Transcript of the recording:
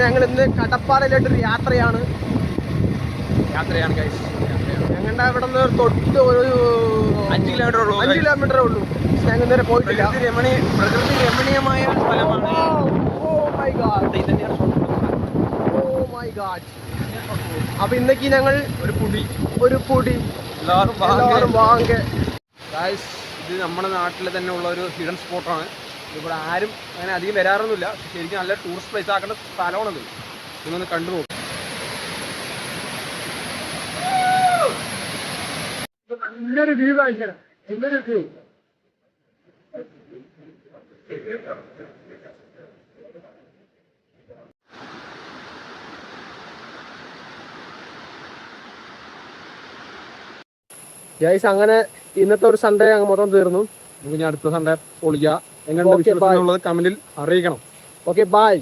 ഞങ്ങൾ ഇന്ന് കടപ്പാറയിലോട്ടൊരു യാത്രയാണ് ഗൈസ്. ഞങ്ങളുടെ ഇവിടെ നിന്ന് തൊട്ട് ഒരു 5 കിലോമീറ്ററേ ഉള്ളൂ. ഞങ്ങൾ ഇന്നലെ പോയിട്ടില്ല. പ്രകൃതി രമണീയമായ സ്ഥലമാണ്. അപ്പൊ ഇന്നേക്ക് ഞങ്ങൾ ഒരു പൊടി എല്ലാവരും വാങ്ങ. ഇത് നമ്മുടെ നാട്ടിൽ തന്നെ ഉള്ള ഒരു ഹിഡൻ സ്പോട്ടാണ്. ഇവിടെ ആരും അങ്ങനെ അധികം വരാറൊന്നുമില്ല. ശരിക്കും നല്ല ടൂറിസ്റ്റ് പ്ലേസ് ആക്കേണ്ട സ്ഥലമാണത്. നിങ്ങളൊന്ന് കണ്ടു നോക്കും. ഇന്നൊരു വ്യൂ കാണിക്കണം. ഇന്നൊരു വ്യൂ ഗൈസ്. അങ്ങനെ ഇന്നത്തെ ഒരു സൺഡേ അങ്ങ് മൊത്തം തീർന്നു. നമുക്ക് ഇനി അടുത്ത സൺഡേ പൊളിക്കുക. എങ്ങനെയുണ്ട് വിശ്വാസമുള്ളത് കമന്റിൽ അറിയിക്കണം. Okay, by.